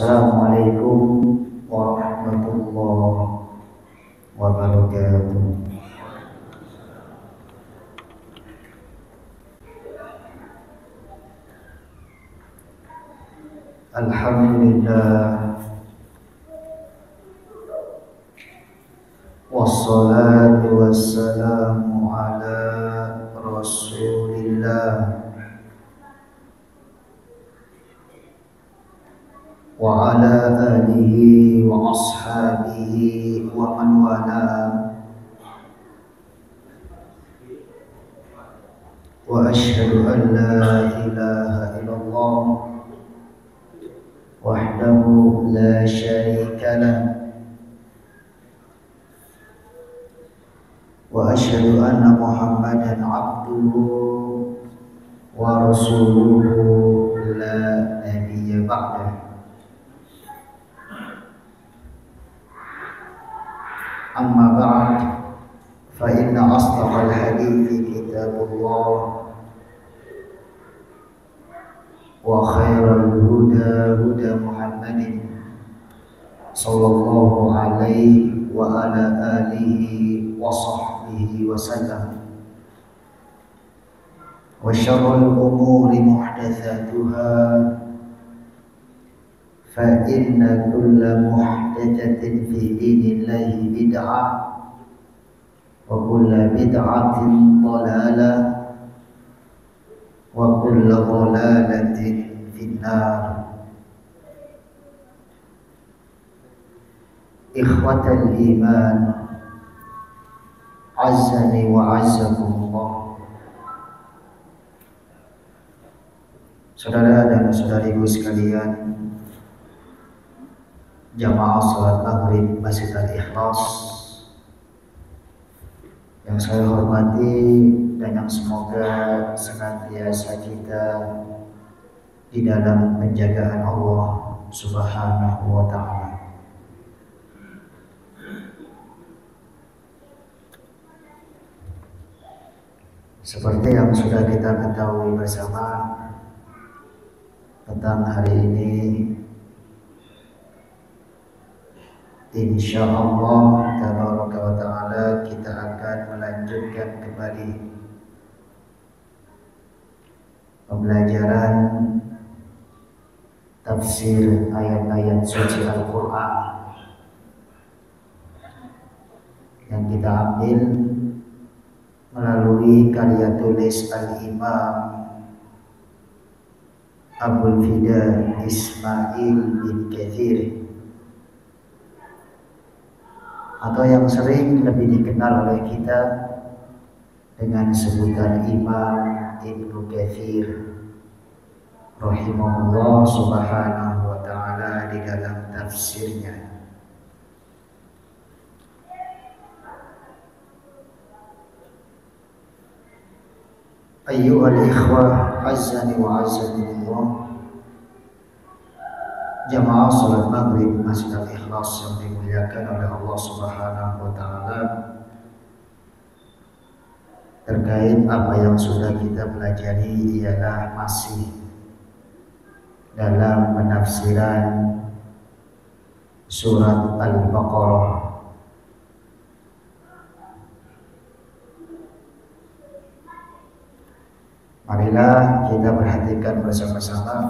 Assalamualaikum warahmatullahi wabarakatuh. Alhamdulillah, wassalatu wassalamu ala Rasulillah wa ala alihi wa ashabihi wa man wala, wa ashhadu an la ilaha illallah wahdahu la syarika lah, wa ashhadu anna Muhammadan abduhu wa rasuluhu la nabiyya ba'dah. Amma ba'd, fa inna asdaqal hadithi kitabullah wa khairal huda huda Muhammadin sallallahu alaihi wa ala alihi wa sahbihi wa sallam, wa syarrul umuri muhdatsatuha, fa inna kulla muhdatsatin fi dinillahi bid'ah wa kulla bid'atin dhalalah wa kulla dhalalatin finnar. Ikhwatal iman, azzani wa azzakumullah. Saudara dan saudariku sekalian, jamaah salat maghrib Masjid Al-Ikhlas yang saya hormati dan yang semoga senantiasa kita di dalam penjagaan Allah Subhanahu wa ta'ala. Seperti yang sudah kita ketahui bersama, tentang hari ini insya Allah tabaraka wa ta'ala kita akan melanjutkan kembali pembelajaran tafsir ayat-ayat suci Al-Quran yang kita ambil melalui karya tulis Al-Imam Abul Fida Ismail bin Katsir, atau yang sering lebih dikenal oleh kita dengan sebutan Imam Ibnu Katsir rahimahullah subhanahu wa ta'ala di dalam tafsirnya. Ayyuhal ikhwah, azzani wa azzakumullah, jamaah salat maghrib Masjid Al-Ikhlas yang dimuliakan oleh Allah Subhanahu wa ta'ala. Terkait apa yang sudah kita pelajari ialah masih dalam penafsiran surat Al-Baqarah. Marilah kita perhatikan bersama-sama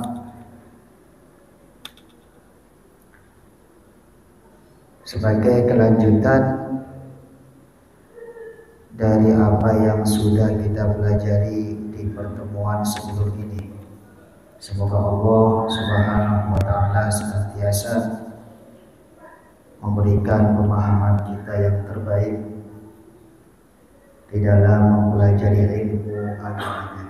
sebagai kelanjutan dari apa yang sudah kita pelajari di pertemuan sebelum ini. Semoga Allah Subhanahu wa ta'ala senantiasa memberikan pemahaman kita yang terbaik di dalam mempelajari ilmu agama.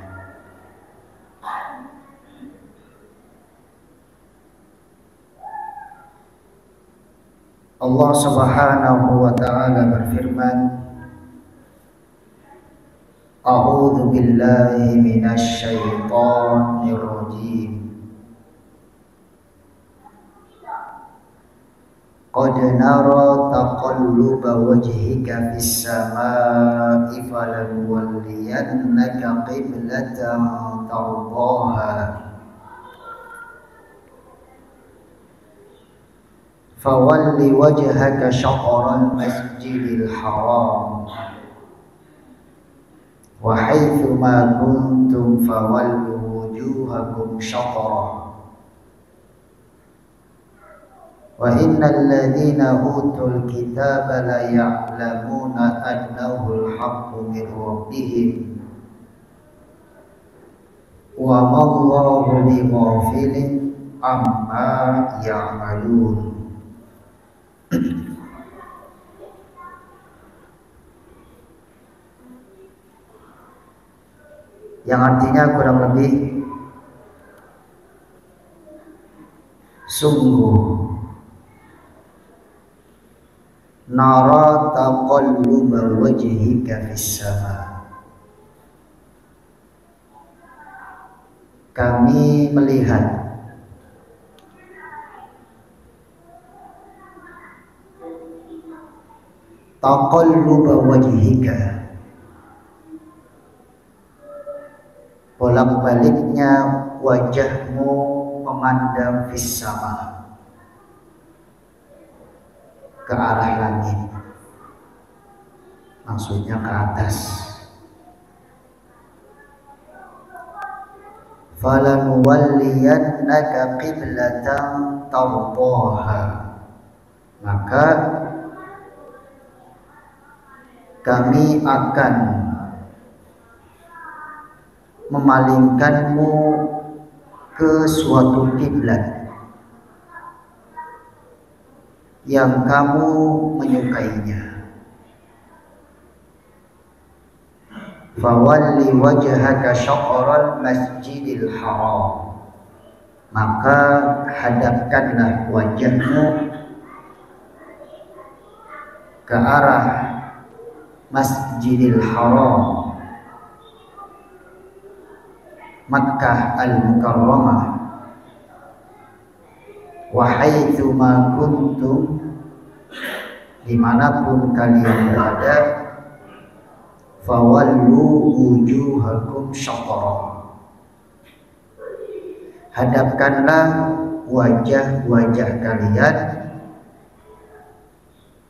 Allah Subhanahu wa ta'ala berfirman, A'udzu billahi minasy syaithanir rajim. Qad nara taqalluba wajhika fis samaa'i falanwalliyannaka qiblatan tardaha fawalli wajhaka syatral masjidil haram wa haitsu ma kuntum fawallu wujuhakum syatrah wa innal ladzina utul kitaba la ya'lamuna annahu al-haqqu min rabbihim wa ma Allahu bighafilin amma ya'malun. Yang artinya kurang lebih sungguh nara taqalluba wajhika fis sama, kami melihat taqalluba wajhika, bolak-baliknya wajahmu memandang fis sama, ke arah langit, maksudnya ke atas. Falanuwalliyannaka qiblatan tardaha, maka kami akan memalingkanmu ke suatu kiblat yang kamu menyukainya. Fawalli wajhaka syatral masjidil haram, maka hadapkanlah wajahmu ke arah Masjidil Haram, Makkah Al-Mukarramah, wa haitsu ma kuntum, dimanapun kalian berada, fawallu wujuhakum syatrah, hadapkanlah wajah-wajah kalian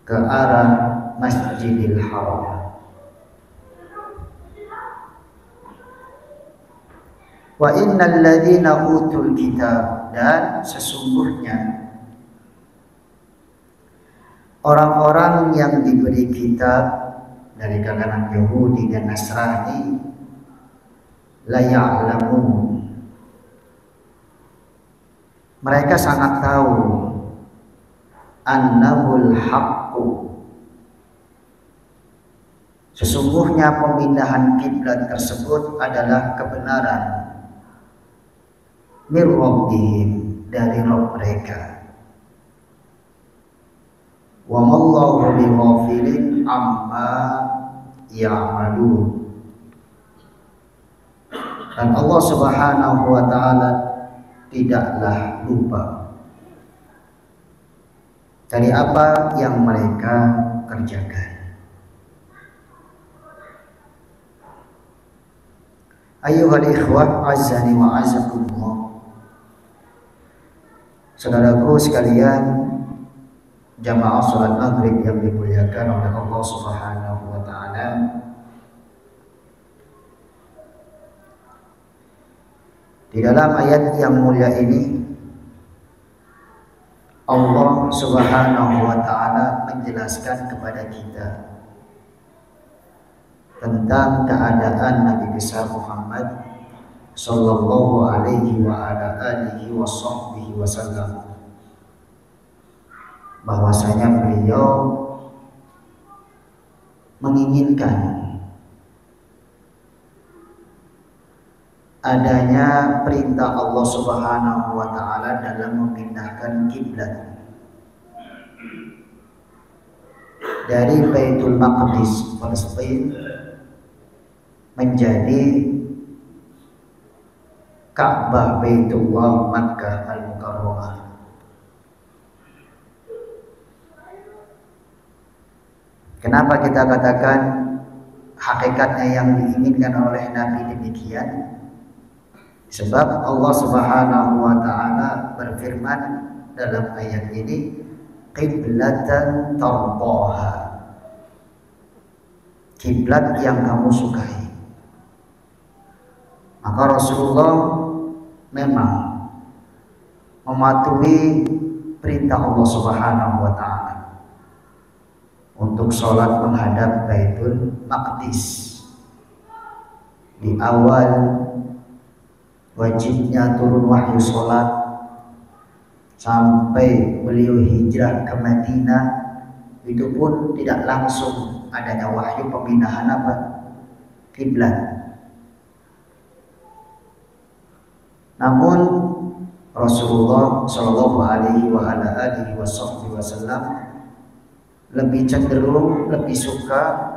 ke arah Masjidil Haram. Wa innal ladzina utul kitab, dan sesungguhnya orang-orang yang diberi kitab dari kalangan Yahudi dan Nasrani, la ya'lamun, mereka sangat tahu, annahul haqqu, sesungguhnya pemindahan kiblat tersebut adalah kebenaran, min rabbihim, dari Rabb mereka, wa mallahu bighafilin amma ya'malun, dan Allah Subhanahu wa taala tidaklah lupa dari apa yang mereka kerjakan. Ayyuhal ikhwah azani wa azakumullah, saudaraku sekalian jamaah salat maghrib yang dimuliakan oleh Allah Subhanahu wa taala. Di dalam ayat yang mulia ini Allah Subhanahu wa taala menjelaskan kepada kita tentang keadaan Nabi besar Muhammad sallallahu alaihi wa ala alihi wa sahbihi wasallam, bahwasanya beliau menginginkan adanya perintah Allah Subhanahu wa taala dalam memindahkan kiblat dari Baitul Maqdis Palestina menjadi Ka'bah Baitullah Makkah Al-Mukarramah. Kenapa kita katakan hakikatnya yang diinginkan oleh Nabi demikian? Sebab Allah Subhanahu wa taala berfirman dalam ayat ini, qiblatan tardaha, kiblat yang kamu sukai. Maka Rasulullah memang mematuhi perintah Allah Subhanahu wa taala untuk sholat menghadap Baitul Maqdis. Di awal wajibnya turun wahyu sholat sampai beliau hijrah ke Madinah, itu pun tidak langsung adanya wahyu pemindahan apa? Kiblat. Namun Rasulullah Shallallahu Alaihi Wasallam lebih cenderung, lebih suka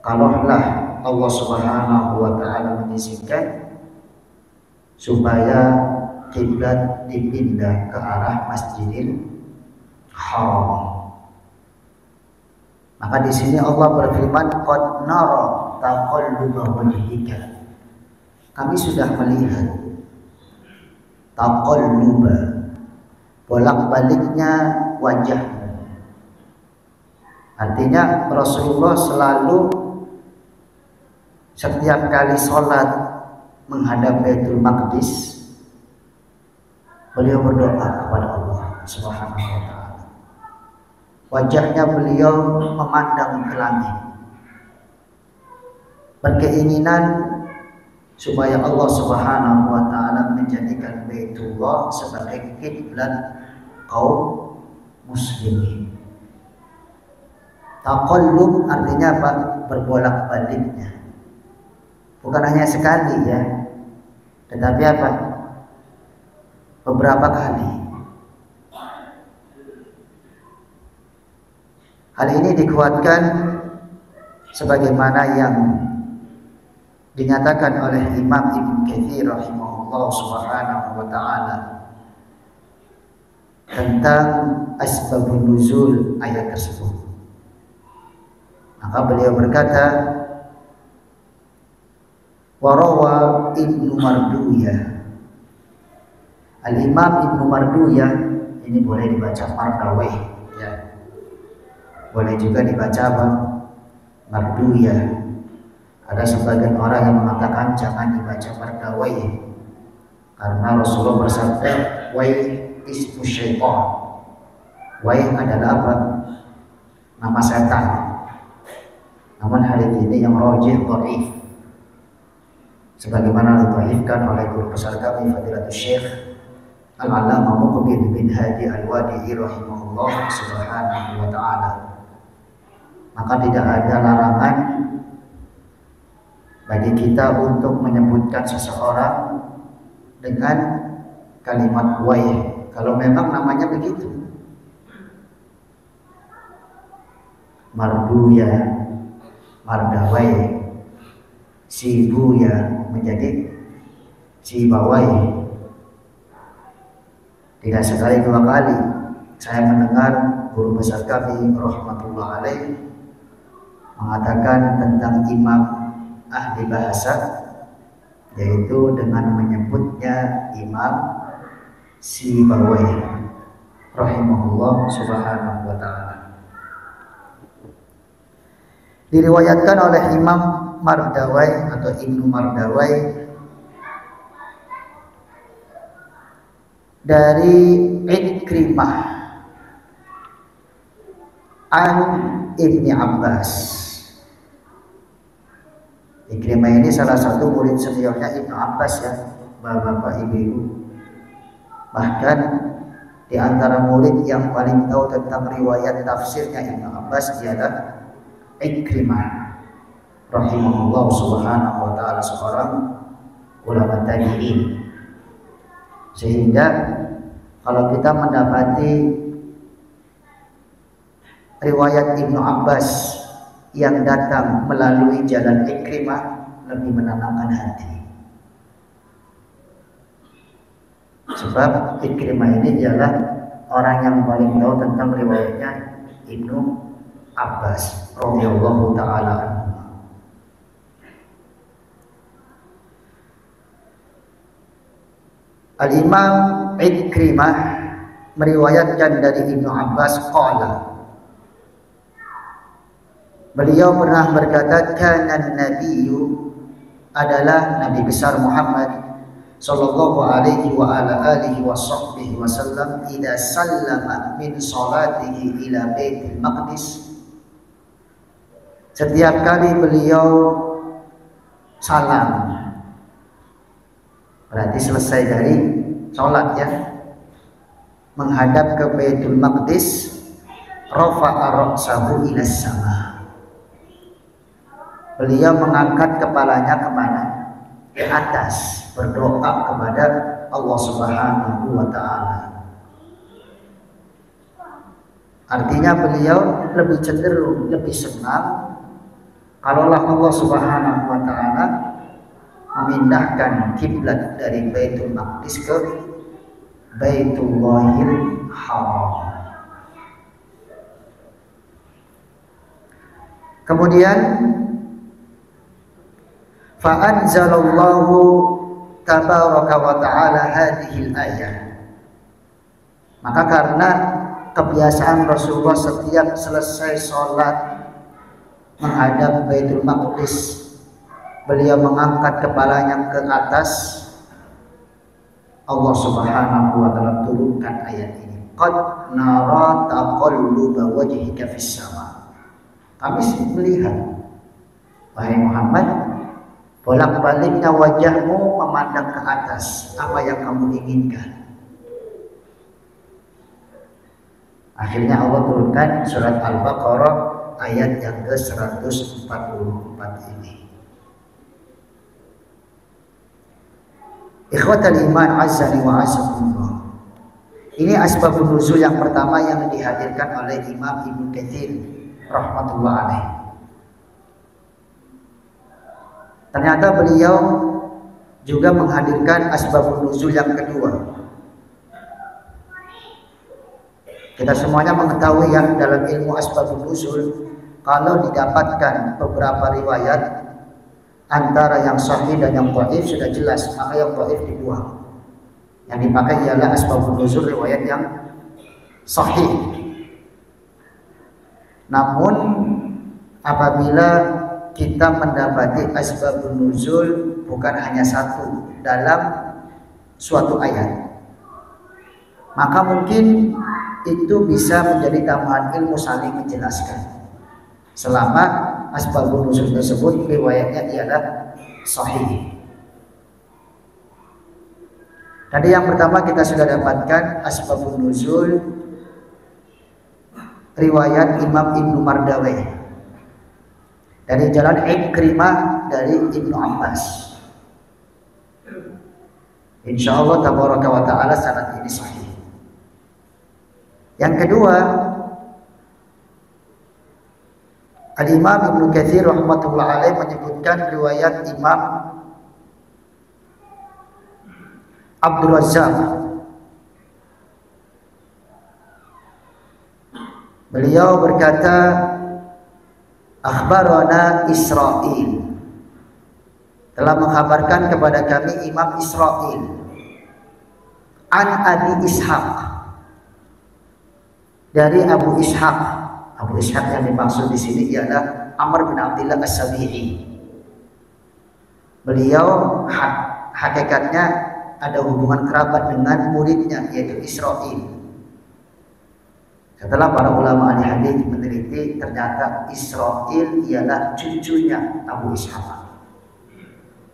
kalaulah Allah Subhanahu wa taala mengizinkan supaya kiblat dipindah ke arah Masjidil Haram. Maka di sini Allah berfirman, qad nara taqalluba wajhika. Kami sudah melihat taqalluba, bolak-baliknya wajahmu. Artinya Rasulullah selalu setiap kali sholat menghadap Baitul Maqdis, beliau berdoa kepada Allah Subhanahu wa taala. Wajahnya beliau memandang ke langit, berkeinginan supaya Allah Subhanahu wa taala menjadikan Baitullah sebagai kiblat kaum muslimin. Taqallub artinya apa? Berbolak-baliknya. Bukan hanya sekali ya, tetapi apa? Beberapa kali. Hal ini dikuatkan sebagaimana yang dinyatakan oleh Imam Ibnu Katsir rahimahullah subhanahu wa ta'ala tentang asbabun nuzul ayat tersebut. Maka beliau berkata, warawa Ibnu Marduyah. Al-Imam Ibnu Marduyah, ini boleh dibaca Mardawih ya. Boleh juga dibaca apa? Marduyah. Ada sebagian orang yang mengatakan jangan dibaca Mardawih karena Rasulullah bersabda, waih ismu syaitan. Waih adalah apa? Nama setan. Namun hari ini yang rajih dhaif, sebagaimana didhaifkan oleh guru besar kami Fadilatul Syekh Al-Allamah Muqbil bin Hadi Al-Wadi'i rahimahullah subhanahu wa ta'ala. Maka tidak ada larangan bagi kita untuk menyebutkan seseorang dengan kalimat waih kalau memang namanya begitu. Marduya, Mardawai, Sibuya menjadi Sibawai. Tidak sekali dua kali saya mendengar guru besar kami rahmatullah alaih mengatakan tentang imam ahli bahasa, yaitu dengan menyebutnya Imam Sibawai rahimahullah subhanahu wa ta'ala. Diriwayatkan oleh Imam Mardawai atau Ibnu Mardawai dari Ikrimah an Ibni Abbas. Ikrimah ini salah satu murid seniornya Ibnu Abbas ya, bapak ibu. Bahkan di antara murid yang paling tahu tentang riwayat tafsirnya Ibnu Abbas ialah Ikrimah rahimahullah subhanahu wa ta'ala, seorang ulama tabi'in. Sehingga kalau kita mendapati riwayat Ibnu Abbas yang datang melalui jalan Ikrimah, lebih menenangkan hati. Sebab Ikrimah ini adalah orang yang paling tahu tentang riwayatnya Ibnu Abbas radhiyallahu ta'ala anhu. Al-Imam Ikrimah meriwayatkan dari Ibnu Abbas qala, beliau pernah berkata, kana nabiyyu, adalah Nabi besar Muhammad sallallahu alaihi wa ala alihi wa sahbihi wasallam, idza sallama min salatihi ila Baitul Maqdis, setiap kali beliau salam, berarti selesai dari salat ya, menghadap ke Baitul Maqdis, rafa'a ra'sahu ila sama, beliau mengangkat kepalanya kemana? Ke atas, berdoa kepada Allah Subhanahu wa ta'ala. Artinya beliau lebih cenderung, lebih senang kalaulah Allah Subhanahu wa ta'ala memindahkan kiblat dari Baitul Maqdis ke Baitullahil Haram. Kemudian fa'anzalallahu tabaraka wa ta'ala hadhil ayah, maka karena kebiasaan Rasulullah setiap selesai sholat menghadap Baitul Maqdis, beliau mengangkat kepalanya ke atas, Allah Subhanahu wa ta'ala turunkan ayat ini, qad nara taqalluba wajhika fis sama, kami melihat wahai Muhammad, bolak-baliknya wajahmu memandang ke atas, apa yang kamu inginkan. Akhirnya Allah turunkan surat Al-Baqarah ayat yang ke-144 ini. Ikhwatal iman azani wa azakumullah. Ini asbabun nuzul yang pertama yang dihadirkan oleh Imam Ibnu Katsir rahmatullah alaih. Ternyata beliau juga menghadirkan asbabun nuzul yang kedua. Kita semuanya mengetahui ya, dalam ilmu asbabun nuzul, kalau didapatkan beberapa riwayat antara yang sahih dan yang dhaif sudah jelas, maka yang dhaif dibuang. Yang dipakai ialah asbabun nuzul riwayat yang sahih. Namun apabila kita mendapati asbabun nuzul bukan hanya satu dalam suatu ayat, maka mungkin itu bisa menjadi tambahan ilmu saling menjelaskan, selama asbabun nuzul tersebut riwayatnya ialah sahih. Tadi yang pertama kita sudah dapatkan asbabun nuzul riwayat Imam Ibnu Mardawayh dari jalan Ikrimah dari Ibnu Abbas. Insyaallah tabaraka wa ta'ala sanad ini sahih. Yang kedua, Al-Imam Ibnu Katsir rahmatullah alaih menyebutkan riwayat Imam Abdul Razzaq. Beliau berkata, akhbarana Israil, telah mengkabarkan kepada kami Imam Israil, an Abi Ishaq, dari Abu Ishaq. Abu Ishaq yang dimaksud di sini ialah Amr bin Abdullah As-Sabi'i. Beliau hakikatnya ada hubungan kerabat dengan muridnya yaitu Israil. Setelah para ulama ahli hadis meneliti, ternyata Israil ialah cucunya Abu Ishaq.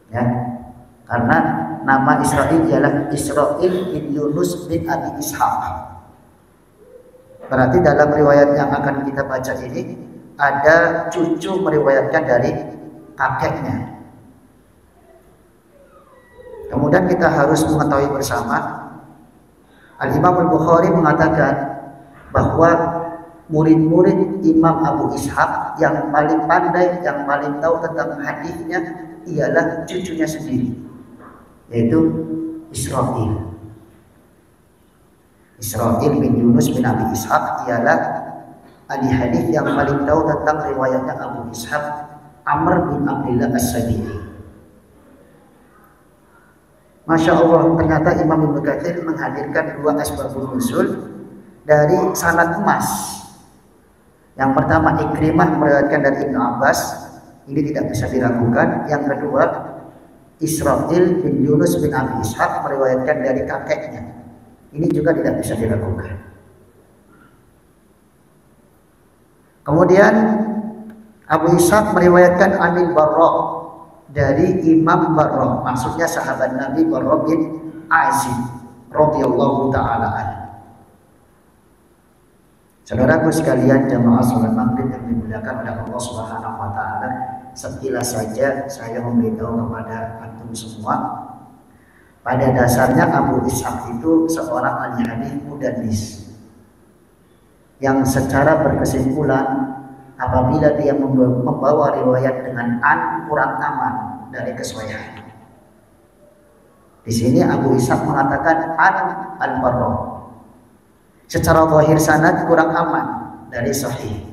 Ya, karena nama Israil ialah Israil bin Yunus bin Abi Ishaq. Berarti dalam riwayat yang akan kita baca ini ada cucu meriwayatkan dari kakeknya. Kemudian kita harus mengetahui bersama, Al-Imam Al-Bukhari mengatakan bahwa murid-murid Imam Abu Ishaq yang paling pandai, yang paling tahu tentang hadisnya ialah cucunya sendiri, yaitu Israil. Israil bin Yunus bin Abi Ishaq ialah ahli hadis yang paling tahu tentang riwayatnya Abu Ishaq, Amr bin Abdullah As-Sabi'i. Masya Allah, ternyata Imam Ibnu Katsir menghadirkan dua asbabun nuzul dari sanad emas. Yang pertama Ikrimah meriwayatkan dari Ibnu Abbas, ini tidak bisa diragukan. Yang kedua Israil bin Yunus bin Abi Ishaq meriwayatkan dari kakeknya, ini juga tidak bisa diragukan. Kemudian Abu Ishaq meriwayatkan Anil Barra dari Imam Barra, maksudnya sahabat Nabi Barra bin Azib radhiyallahu taala anhu. Saudaraku sekalian jamaah salat maghrib yang dimuliakan oleh Allah Subhanahu wa taala, sekilas saja saya memberitahu kepada antum semua, pada dasarnya Abu Ishaq itu seorang ahli hadis mudallis yang secara berkesimpulan apabila dia membawa riwayat dengan an kurang aman dari kesohihan. Di sini Abu Ishaq mengatakan an al-Barra. Secara zahir sanad kurang aman dari sahih.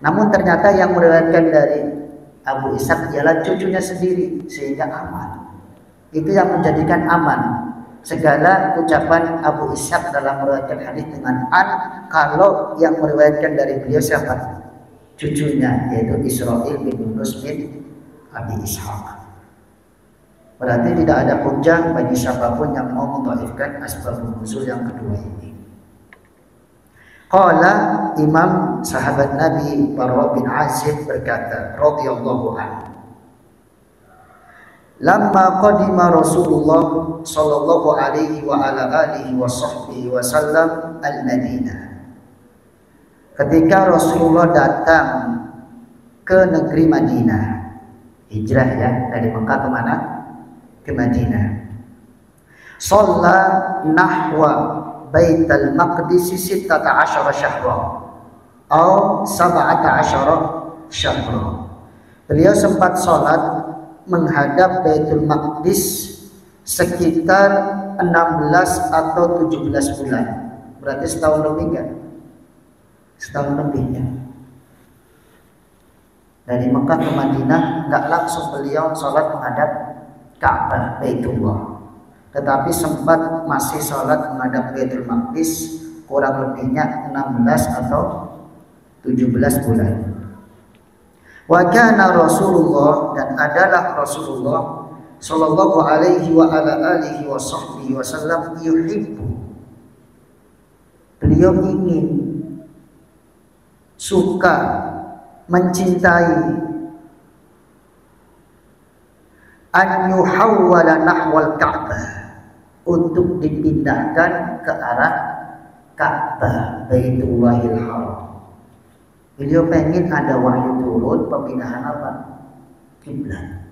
Namun ternyata yang meriwayatkan dari Abu Ishaq ialah cucunya sendiri sehingga aman. Itu yang menjadikan aman segala ucapan Abu Ishaq dalam meriwayatkan hadis dengan an, kalau yang meriwayatkan dari beliau siapa? Cucunya, yaitu Israil bin Yunus bin Abi Ishaq. Berarti tidak ada hujah bagi siapapun yang mau mendhaifkan asbabun nuzul yang kedua ini. Qala Imam sahabat Nabi Barra bin Azib berkata radhiyallahu anhu, lamma qadima Rasulullah sallallahu alaihi wa ala alihi wa sahbihi wasallam al-Madinah. Ketika Rasulullah datang ke negeri Madinah, hijrah ya, dari Mekah ke mana? Ke Madinah. Shalla nahwa Baitul Maqdis 16 syahra atau 17 syahra. Beliau sempat sholat menghadap Baitul Maqdis sekitar 16 atau 17 bulan. Berarti setahun lebih kan? Setahun lebih ya. Dari Mekah ke Madinah nggak langsung beliau sholat menghadap Ka'bah Baitullah, tetapi sempat masih sholat menghadap Baitul Maqdis kurang lebihnya 16 atau 17 bulan. Wa kana Rasulullah, dan adalah Rasulullah sallallahu alaihi wa ala alihi wa sahbihi wasallam yuhibbu, beliau ingin, suka, mencintai an yuhawwala nahwal Ka'bah, untuk dipindahkan ke arah Ka'bah Baitullahil Haram. Beliau pengen ada wahyu turun pemindahan apa? Kiblat.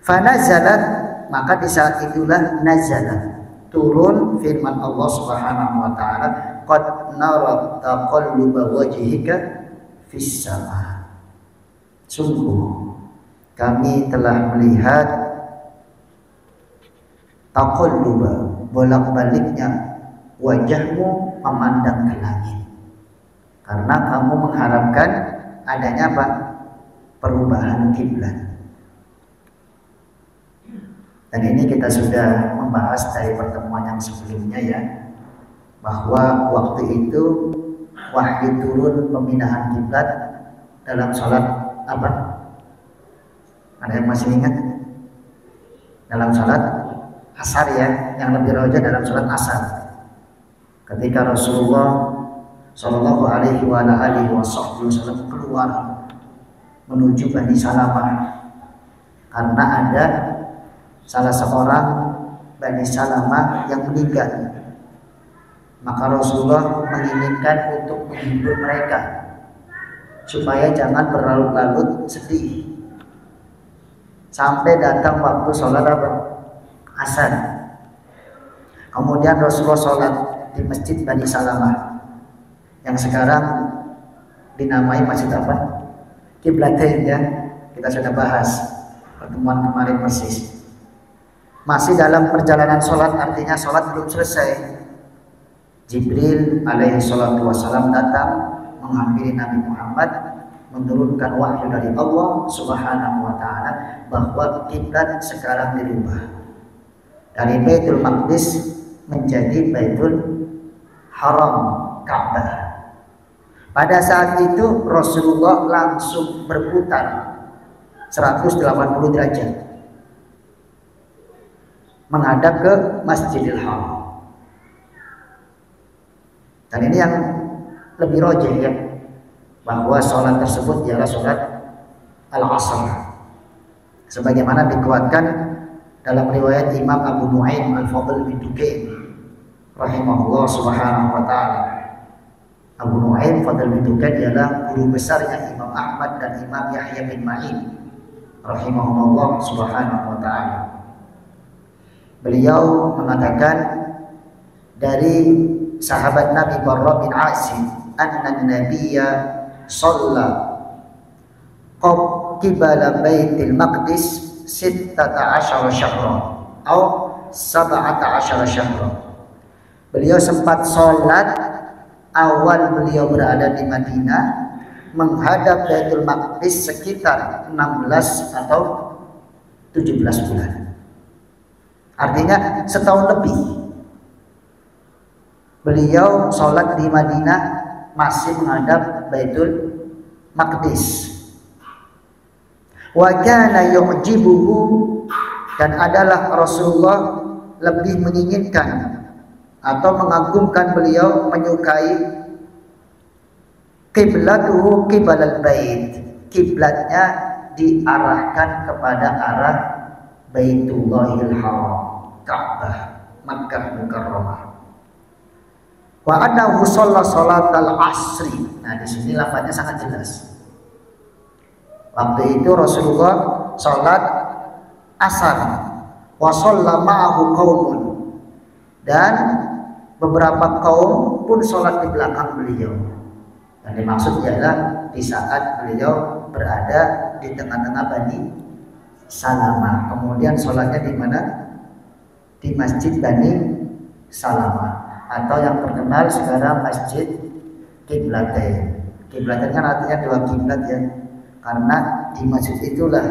Fanazalat, maka di saat itulah nazalat, turun firman Allah Subhanahu wa taala, qad nara taqalluba wajhika fis sama. Sungguh kami telah melihat taqalluba, bolak-baliknya wajahmu memandang ke langit, karena kamu mengharapkan adanya apa? Perubahan kiblat. Dan ini kita sudah membahas dari pertemuan yang sebelumnya ya, bahwa waktu itu wahyu turun pemindahan kiblat dalam sholat apa? Ada yang masih ingat? Dalam sholat asar ya, yang lebih roja dalam sholat asar. Ketika Rasulullah Shallallahu alaihi wa alihi wasallam keluar menuju Bani Salamah, karena ada salah seorang Bani Salamah yang meninggal. Maka Rasulullah menginginkan untuk menghibur mereka supaya jangan berlarut-larut sedih sampai datang waktu sholat apa? Asar. Kemudian Rasulullah sholat di Masjid Bani Salamah yang sekarang dinamai Masjid apa? Qiblatain ya. Kita sudah bahas pertemuan kemarin persis. Masih dalam perjalanan sholat, artinya sholat belum selesai. Jibril alaihi salatu wassalam datang menghampiri Nabi Muhammad, menurunkan wahyu dari Allah Subhanahu wa taala bahwa kiblat sekarang dirubah dari Baitul Maqdis menjadi Baitul Haram, Ka'bah. Pada saat itu Rasulullah langsung berputar 180 derajat menghadap ke Masjidil Haram. Dan ini yang lebih rajih ya, bahwa sholat tersebut ialah sholat al-asr, sebagaimana dikuatkan dalam riwayat Imam Abu Nuaim Al-Fadl bin Dukain rahimahullah subhanahu wa ta'ala. Abu Nuaim Fadl bin Dukain ialah guru besarnya Imam Ahmad dan Imam Yahya bin Ma'in rahimahullah subhanahu wa ta'ala. Beliau mengatakan dari sahabat Nabi Barra bin Azib, anna nabiyya shalla qibala Baitul Maqdis 16 syahran atau 17 syahran. Beliau sempat sholat awal beliau berada di Madinah menghadap Baitul Maqdis sekitar 16 atau 17 bulan. Artinya setahun lebih beliau sholat di Madinah masih menghadap Baitul Maqdis. Wa kana yu'jibuhu, dan adalah Rasulullah lebih menginginkan atau mengagumkan, beliau menyukai kiblatuhu qibalal bait, kiblatnya diarahkan kepada arah Baitullahil Haram, Ka'bah, Makkah Mukarramah. Wa annahu shalla salatal asri. Nah, di sini lafaznya sangat jelas. Waktu itu Rasulullah salat asar, wa shalla ma'ahu qaumun, dan beberapa kaum pun sholat di belakang beliau. Dan dimaksud ialah di saat beliau berada di tengah-tengah Bani Salamah. Kemudian sholatnya di mana? Di Masjid Bani Salamah, atau yang terkenal sekarang Masjid Qiblatain. Qiblatain kan artinya dua kiblat ya, karena di masjid itulah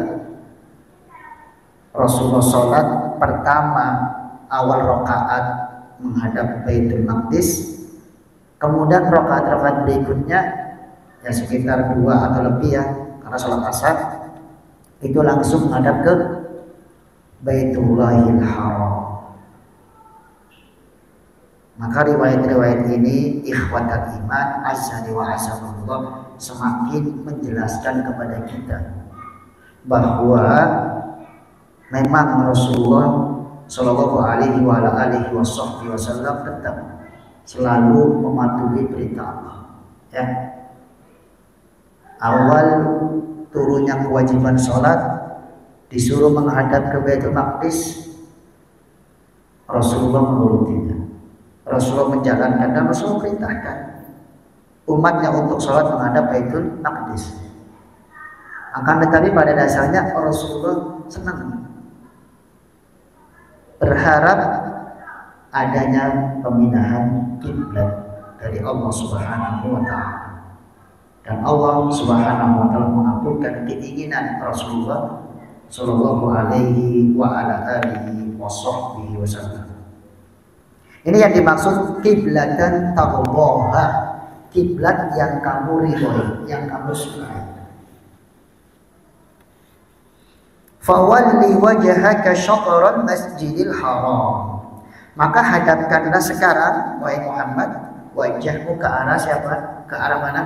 Rasulullah sholat pertama awal rakaat menghadap Baitul Maqdis, kemudian rakaat-rakaat berikutnya ya sekitar 2 atau lebih ya, karena sholat asar itu langsung menghadap ke Baitullahil Haram. Maka riwayat-riwayat ini ikhwatal iman azza wa jalla semakin menjelaskan kepada kita bahwa memang Rasulullah Shallallahu alaihi wasallam tetap selalu mematuhi perintah Allah. Ya. Awal turunnya kewajiban sholat disuruh menghadap ke Baitul Maqdis, Rasulullah menurutinya. Rasulullah menjalankan dan Rasulullah perintahkan umatnya untuk sholat menghadap Baitul Maqdis. Akan tetapi pada dasarnya Rasulullah senang, berharap adanya pemindahan kiblat dari Allah Subhanahu wa taala. Dan Allah Subhanahu wa taala mengabulkan keinginan Rasulullah sallallahu alaihi wa ala alihi wasallam. Ini yang dimaksud kiblatan taqwaha, kiblat yang kamu ridhoi, yang kamu sukai. Fawalli wajhaka syatral Masjidil Haram, maka hadapkanlah sekarang wahai Muhammad wajahmu ke arah siapa? Ke arah mana?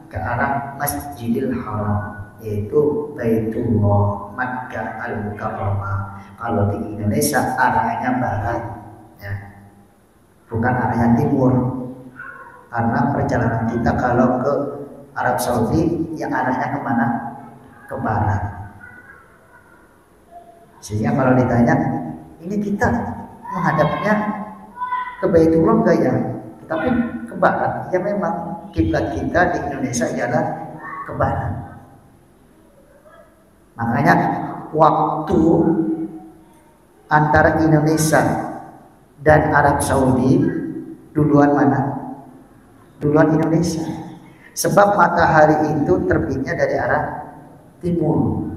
Ke arah Masjidil Haram, yaitu Baitullah Makkah Al-Mukarramah. Kalau di Indonesia arahnya barat ya, bukan arahnya timur, karena perjalanan kita kalau ke Arab Saudi yang arahnya kemana? Ke barat. Sehingga kalau ditanya, ini kita menghadapnya ke Baitullah enggak ya? Tapi ke barat. Ya memang kiblat kita di Indonesia ialah ke barat. Makanya waktu antara Indonesia dan Arab Saudi duluan mana? Duluan Indonesia. Sebab matahari itu terbitnya dari arah timur.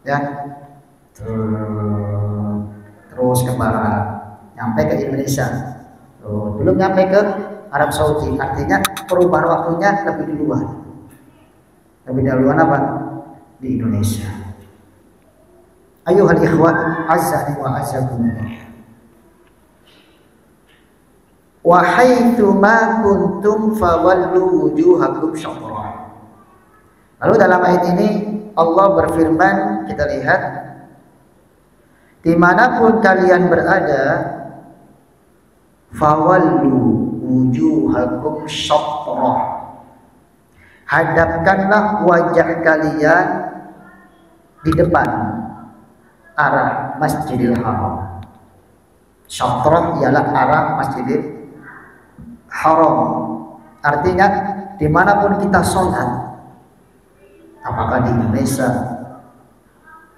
Ya. Terus ke barat, Sampai ke Indonesia. Belum nyampe ke Arab Saudi, artinya perubahan waktunya lebih duluan. Lebih duluan apa? Di Indonesia. Ayuhal ikhwan, azza wa azzakumullah. Wa haitsu ma kuntum fawallu wujuhakum syatrah. Lalu dalam ayat ini Allah berfirman, kita lihat, dimanapun kalian berada, fawallu wujuhakum syatrah, hadapkanlah wajah kalian di depan arah Masjidil Haram. Syatrah ialah arah Masjidil Haram, artinya dimanapun kita sholat, apakah di Indonesia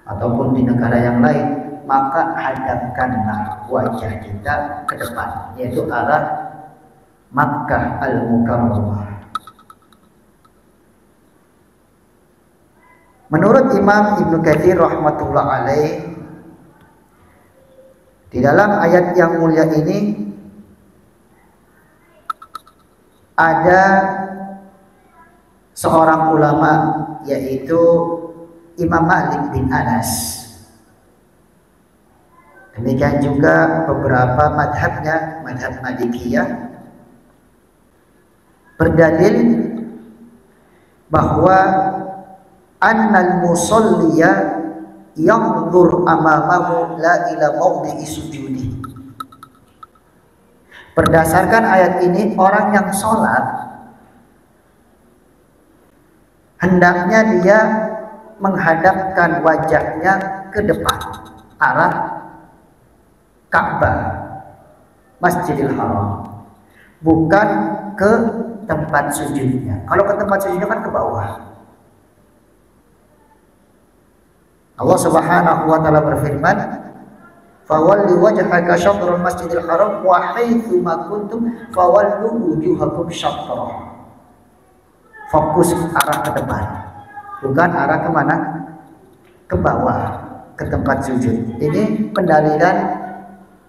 ataupun di negara yang lain, maka hadapkanlah wajah kita ke depan, yaitu arah Makkah Al-Mukarramah. Menurut Imam Ibnu Katsir rahmatullah alaih, di dalam ayat yang mulia ini ada seorang ulama, yaitu Imam Malik bin Anas. Demikian juga beberapa madhabnya, madhab Malikiyah, berdalil bahwa annal musalliya yanzur amamahu la ila mawdi'i sujudi. Berdasarkan ayat ini, orang yang sholat hendaknya dia menghadapkan wajahnya ke depan arah Ka'bah Masjidil Haram, bukan ke tempat sujudnya. Kalau ke tempat sujudnya kan ke bawah. Allah Subhanahu wa taala berfirman, fawalli wajhaka syatrul Masjidil Haram wa haitsu ma kuntum fawallu wujuhakum syatrah. Fokus arah ke depan, bukan arah kemana? Ke bawah, ke tempat sujud. Ini pendalilan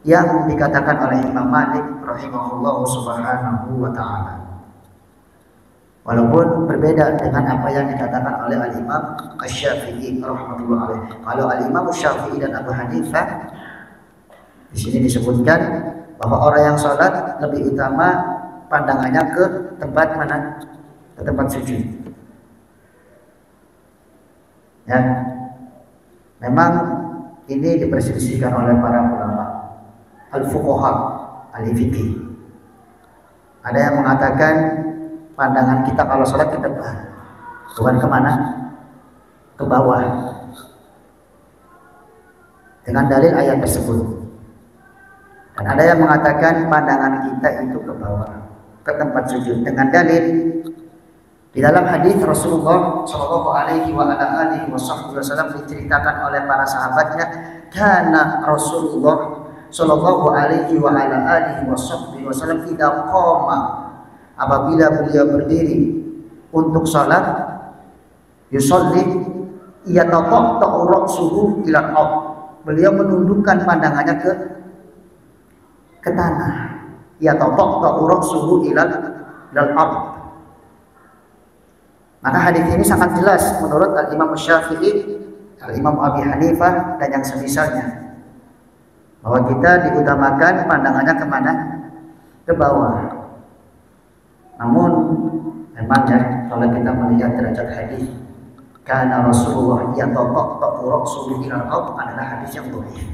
yang dikatakan oleh Imam Malik rahimahullah subhanahu wa ta'ala, walaupun berbeda dengan apa yang dikatakan oleh Al-Imam Asy-Syafi'i rahmatullah alaih. Kalau Al-Imam Asy-Syafi'i dan Abu Hanifah, di sini disebutkan bahwa orang yang sholat lebih utama pandangannya ke tempat mana? Ke tempat sujud. Ya, memang ini diperselisihkan oleh para ulama al-fuqaha, al-fiqih. Ada yang mengatakan pandangan kita kalau sholat ke depan, bukan kemana? Ke bawah, dengan dalil ayat tersebut. Dan ada yang mengatakan pandangan kita itu ke bawah, ke tempat sujud, dengan dalil di dalam hadis Rasulullah Shallallahu Alaihi Wasallam diceritakan oleh para sahabatnya, karena Rasulullah Shallallahu Alaihi Wasallam tidak qoma, apabila beliau berdiri untuk sholat, yusolli yataqatta'u ra'suhu ila al-ard, beliau menundukkan pandangannya ke tanah, yataqatta'u ra'suhu ila al-ard. Maka hadis ini sangat jelas menurut Al-Imam Syafi'i, Al-Imam Abi Hanifah dan yang semisalnya, bahwa kita diutamakan pandangannya kemana? Ke bawah. Namun memang ya, kalau kita melihat derajat hadis, karena Rasulullah yataqatta'u ra'suhu ila al-ard adalah hadis yang dhaif.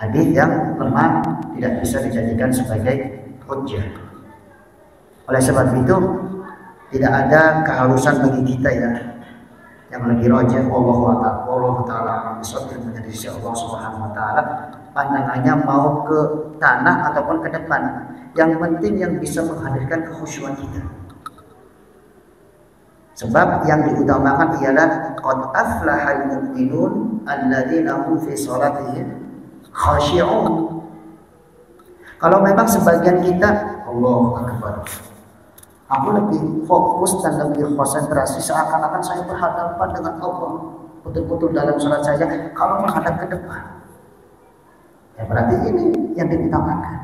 Hadis yang lemah, tidak bisa dijadikan sebagai hujjah. Oleh sebab itu, tidak ada keharusan bagi kita ya, yang lebih rajih Allah Ta'ala menjadi sisi Allah Subhanahu Wa Ta'ala, pandangannya mau ke tanah ataupun ke depan. Yang penting yang bisa menghadirkan kekhusyuan kita. Sebab yang diutamakan ialah qad aflahal mu'minun alladzina hum fi shalatihim khashi'un. Kalau memang sebagian kita, Allahu Akbar, aku lebih fokus dan lebih konsentrasi, seakan-akan saya berhadapan dengan Allah betul-betul dalam salat saya kalau menghadap ke depan. Ya berarti ini yang diutamakan.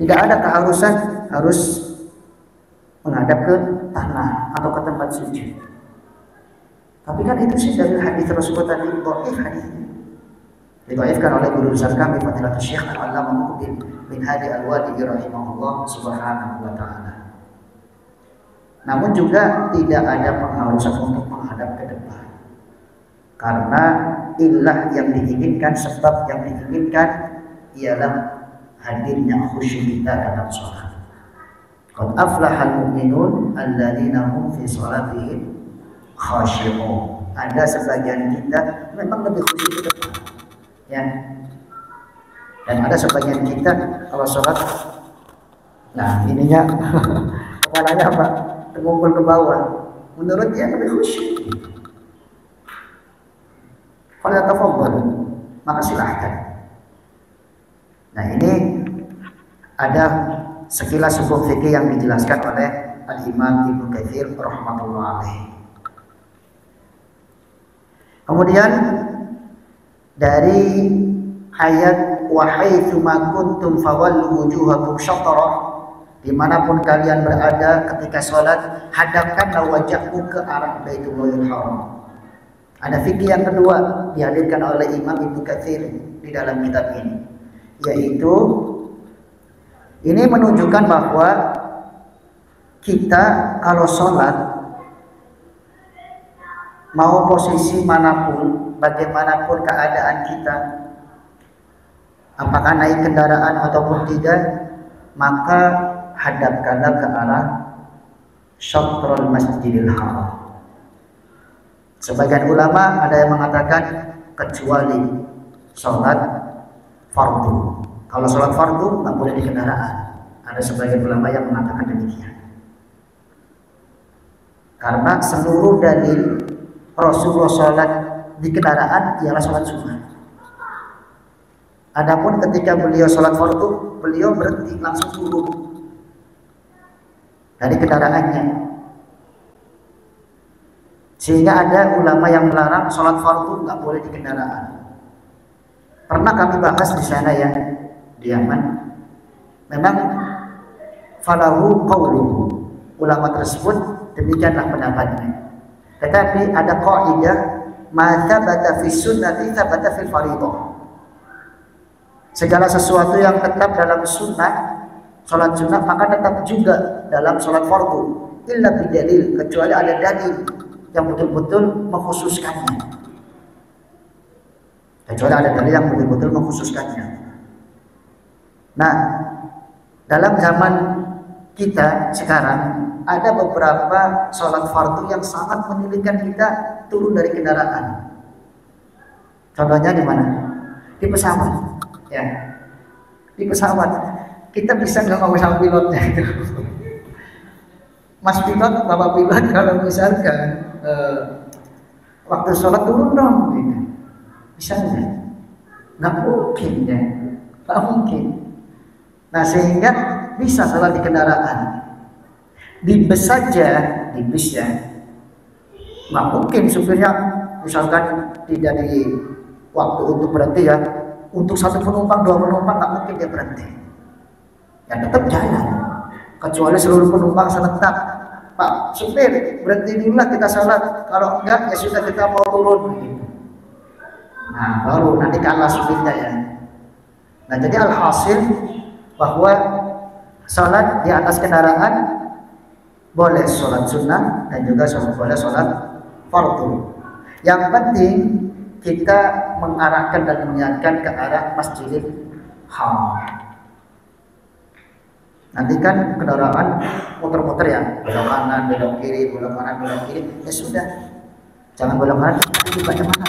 Tidak ada keharusan harus menghadap ke tanah atau ke tempat sujud. Tapi kan itu sih dari hadis tersebut tadi, dhaif hadisnya. Didhaifkan oleh guru besar kami Fadilatul Syekh Al-Allamah Muqbil bin Hadi Al-Wadi'i rahimahullah subhanahu wa ta'ala. Namun juga tidak ada pengharusan untuk menghadap ke depan. Karena illah yang diinginkan, sebab yang diinginkan ialah hadirnya khusyuk kita dalam sholat. Qad aflahal mu'minun alladzina hum fi sholatihim khashi'un. Ada sebagian kita memang lebih khusyuk ke depan, ya. Dan ada sebagian kita kalau sholat, nah ininya kepalanya apa? Terkumpul ke bawah. Menurut dia lebih khusyuk. Kalau tafadhal, maka silahkan. Nah ini ada sekilas hukum fikih yang dijelaskan oleh Al-Imam Ibnu Katsir rahmatullah alaih. Kemudian dari ayat wa haitsu ma kuntum fawallu wujuhakum syatrah, dimanapun kalian berada ketika sholat, hadapkanlah wajahmu ke arah Baitullahil Haram. Ada fikih yang kedua dihadirkan oleh Imam Ibnu Katsir di dalam kitab ini, yaitu ini menunjukkan bahwa kita kalau sholat, mau posisi manapun, bagaimanapun keadaan kita, apakah naik kendaraan ataupun tidak, maka hadapkanlah ke arah syatrul Masjidil Haram. Sebagian ulama ada yang mengatakan kecuali sholat fardu. Kalau sholat fardu nggak boleh di kendaraan. Ada sebagian ulama yang mengatakan demikian. Karena seluruh dalil Rasulullah sholat di kendaraan ialah sholat sunnah. Adapun ketika beliau sholat fardu, beliau berhenti langsung turun dari kendaraannya. Sehingga ada ulama yang melarang sholat fardu nggak boleh di kendaraan. Pernah kami bahas di sana ya, di Yaman. Memang falahu qawluhu, ulama tersebut demikianlah pendapatnya. Tetapi ada kaidah ma tsabata fi sunnati tsabata fil fardhah. Segala sesuatu yang tetap dalam sunnah, sholat sunnah, maka tetap juga dalam sholat fardu. Illa bidalil, kecuali ada dalil yang betul-betul mengkhususkannya. Kecuali ada dalil yang betul-betul mengkhususkannya. Nah, dalam zaman kita sekarang ada beberapa sholat fardu yang sangat menyulitkan kita turun dari kendaraan. Contohnya di mana? Di pesawat. Ya, di pesawat kita bisa nggak ngomong sama pilotnya itu. Mas pilot, bapak pilot, kalau misalkan waktu sholat turun dong, gitu. Bisa nggak? Nggak mungkin ya, nggak mungkin. Nah sehingga bisa sholat di kendaraan. Di bus saja, di bus ya, nggak mungkin supirnya misalkan tidak di waktu untuk berhenti ya. Untuk satu penumpang, dua penumpang nggak mungkin dia berhenti. Ya tetap jalan. Kecuali seluruh penumpang serentak. Pak supir, berhenti dulu lah kita sholat. Kalau enggak ya sudah kita mau turun. Nah baru nanti kalah supirnya ya. Nah jadi alhasil bahwa sholat di atas kendaraan boleh sholat sunnah dan juga boleh sholat fardu. Yang penting kita mengarahkan dan mengingatkan ke arah Masjidil Haram. Nanti kan kendaraan muter-muter ya, belok kanan, belok kiri, belok kanan, belok kiri. Ya sudah, jangan belok kanan, tadi di belakang mana?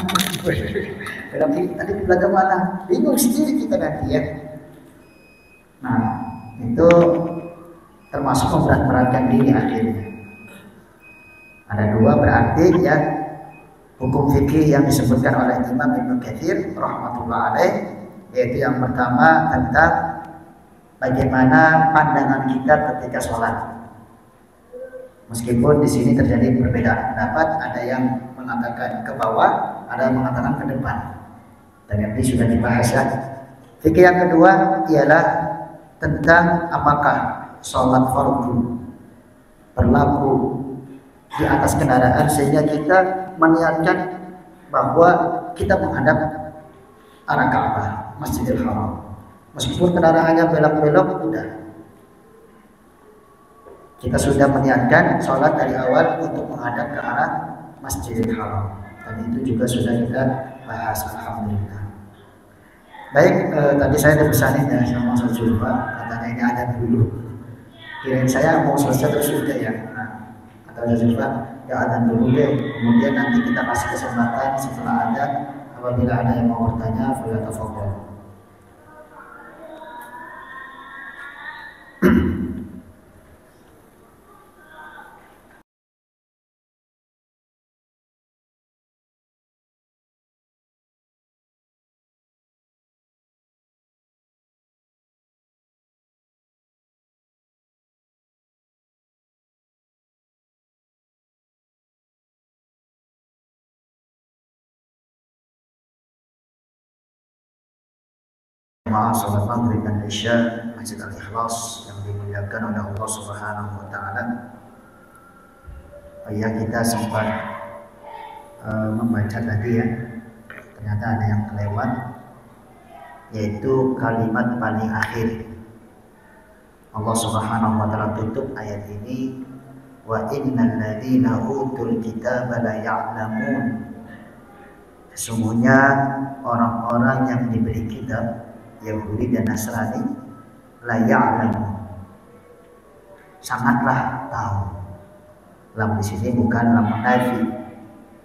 Belok kiri, tadi di belakang mana? Bingung sendiri kita nanti ya. Nah, itu termasuk memberat-beratkan diri akhirnya. Ada dua berarti ya hukum fikih yang disebutkan oleh Imam Ibnu Katsir rahmatullah alaih, yaitu yang pertama tentang bagaimana pandangan kita ketika sholat. Meskipun di sini terjadi perbedaan pendapat, ada yang mengatakan ke bawah, ada yang mengatakan ke depan. Dan ini sudah dibahas ya. Fikih yang kedua ialah tentang apakah sholat fardu berlaku di atas kendaraan sehingga kita meniatkan bahwa kita menghadap arah Ka'bah, Masjidil Haram. Meskipun kendaraannya belok-belok, kita sudah meniatkan sholat dari awal untuk menghadap ke arah Masjidil Haram. Dan itu juga sudah kita bahas, alhamdulillah. Baik, tadi saya udah pesanin ya sama Ustaz Zulfa, katanya ini ada dulu. Kirain saya mau selesai terus sudah ya. Nah, kata Ustaz Zulfa, ya ada dulu deh. Kemudian nanti kita kasih kesempatan setelah ada, apabila ada yang mau bertanya, falyatafadhal. Salat maghrib dan isya Masjid Al-Ikhlas yang dimuliakan oleh Allah Subhanahu wa taala. Ya, kita sempat membaca tadi ya. Ternyata ada yang kelewat, yaitu kalimat paling akhir. Allah Subhanahu wa taala tutup ayat ini, wa innal ladzina utul kitaba la ya'lamun. Sesungguhnya orang-orang yang diberi kitab Yahudi dan Nasrani la ya'lamu, sangatlah tahu. Lam di sini bukan lam nafi,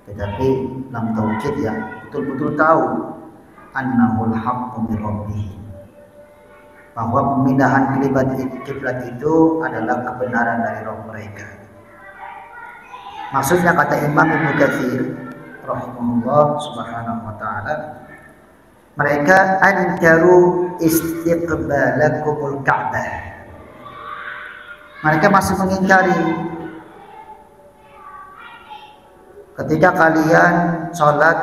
tetapi lam taukid ya, betul-betul tahu annahul haqqu min rabbih, bahwa pemindahan kiblat itu adalah kebenaran dari Rabb mereka. Maksudnya kata Imam Ibnu Katsir rahimahullah subhanahu wa ta'ala, mereka ankaru istiqbalakumul Ka'bah. Mereka masih mengingkari ketika kalian sholat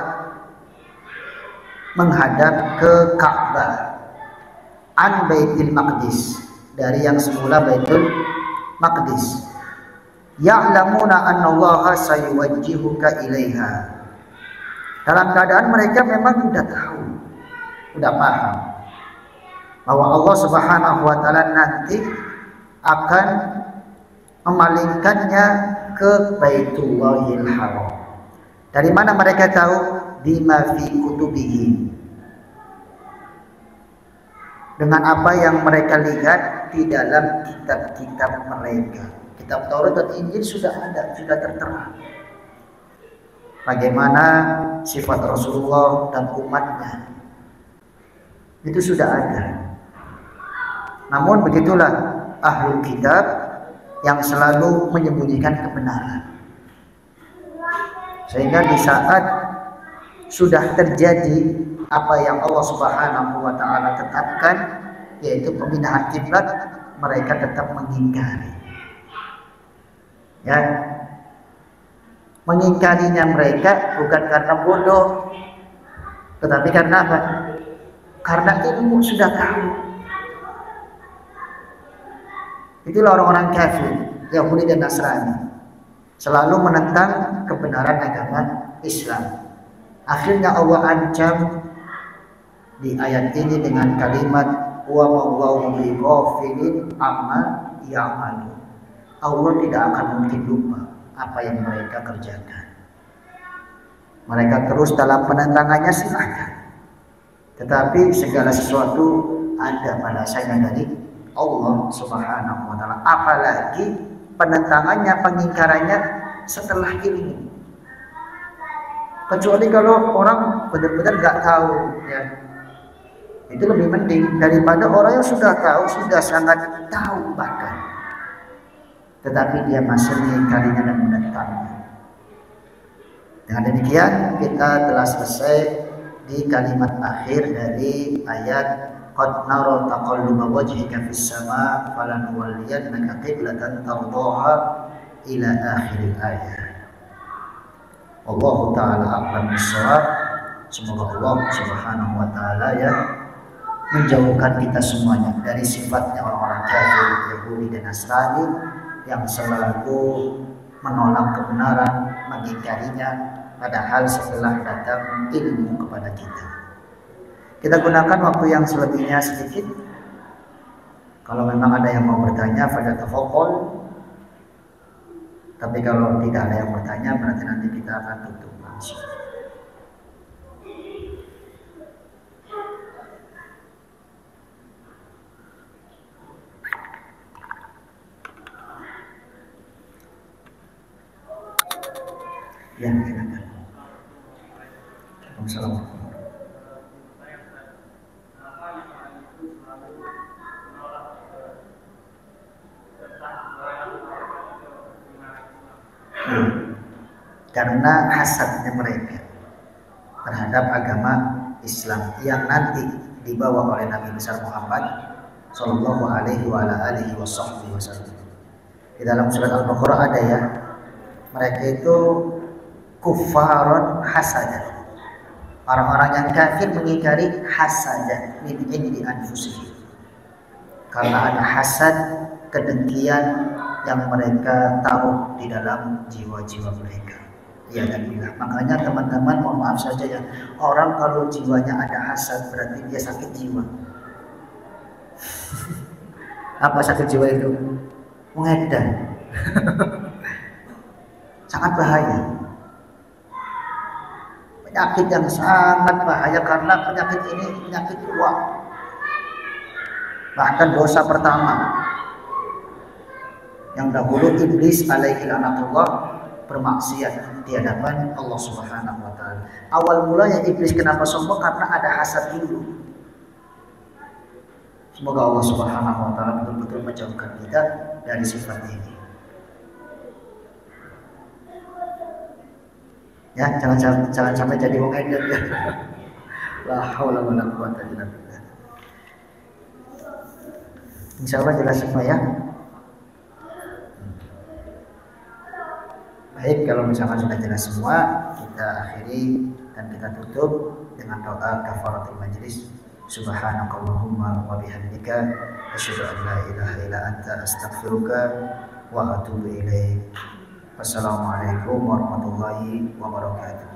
menghadap ke Ka'bah, an Baitul Maqdis, dari yang semula Baitul Maqdis. Ya'lamuna annallaha sayuwajjihuka ilaiha. Dalam keadaan mereka memang sudah tahu, sudah paham bahwa Allah Subhanahu wa taala nanti akan memalingkannya ke Baitullahil Haram. Dari mana mereka tahu? Bima fi kutubihim, dengan apa yang mereka lihat di dalam kitab-kitab mereka. Kitab Taurat dan Injil sudah ada, sudah tertera bagaimana sifat Rasulullah dan umatnya, itu sudah ada. Namun begitulah ahlul kitab yang selalu menyembunyikan kebenaran, sehingga di saat sudah terjadi apa yang Allah Subhanahu wa taala tetapkan, yaitu pemindahan kiblat, mereka tetap mengingkari. Ya, mengingkarinya mereka bukan karena bodoh, tetapi karena apa? Karena ilmu sudah tahu. Itulah orang-orang kafir, Yahudi dan Nasrani, selalu menentang kebenaran agama Islam. Akhirnya Allah ancam di ayat ini dengan kalimat wa wallahu bighafilin amma ya'malun. Allah tidak akan mungkin lupa apa yang mereka kerjakan. Mereka terus dalam penentangannya, silahkan. Tetapi segala sesuatu ada balasannya dari Allah Subhanahu wa taala. Apalagi penentangannya, pengingkarannya setelah ini. Kecuali kalau orang benar-benar nggak tahu, ya, itu lebih mending daripada orang yang sudah tahu, sudah sangat tahu bahkan, tetapi dia masih mengingkarinya dan menentangnya. Dengan demikian kita telah selesai di kalimat akhir dari ayat qad nara taqalluba wajhika fis sama falanuwalliyannaka qiblatan tardaha ila akhir ayat. Wallahu ta'ala a'lam bissawab. Semoga Allah Subhanahu wa taala ya menjauhkan kita semuanya dari sifatnya orang-orang kafir, Yahudi dan Nasrani yang selalu menolak kebenaran, mengingkarinya, padahal setelah datang ilmu kepada kita. Kita gunakan waktu yang selebihnya sedikit. Kalau memang ada yang mau bertanya, pada tafadhol. Tapi kalau tidak ada yang bertanya, berarti nanti kita akan tutup langsung. Ya, silakan. Assalamualaikum. Karena hasadnya mereka terhadap agama Islam yang nanti dibawa oleh Nabi besar Muhammad Sallallahu Alaihi Wasallam. Di dalam surat Al-Baqarah ada ya, mereka itu kufaron hasadan, orang-orang yang kafir mengingkari hasadan min indi anfusihim, karena ada hasad, kedengkian yang mereka taruh di dalam jiwa-jiwa mereka. Ya dan bilang, makanya teman-teman mohon maaf saja ya, orang kalau jiwanya ada hasad berarti dia sakit jiwa. Apa sakit jiwa itu? Mengedan. Sangat bahaya. Penyakit yang sangat bahaya, karena penyakit ini penyakit tua. Bahkan dosa pertama yang dahulu iblis alaihi laknatullah bermaksiat di hadapan Allah Subhanahu wa taala. Awal mulanya iblis kenapa sombong? Karena ada hasad dulu. Semoga Allah Subhanahu wa taala betul-betul menjauhkan kita dari sifat ini. Ya, jangan sampai jadi wong edan ya. La haula wala quwata illa billah. Insyaallah jelas semua ya. Baik, kalau misalkan sudah jelas semua, kita akhiri dan kita tutup dengan doa kafaratul majlis. Subhanakallahumma wa bihamdika asyhadu an la ilaha illa anta astaghfiruka wa atubu ilaik. Wassalamualaikum warahmatullahi wabarakatuh.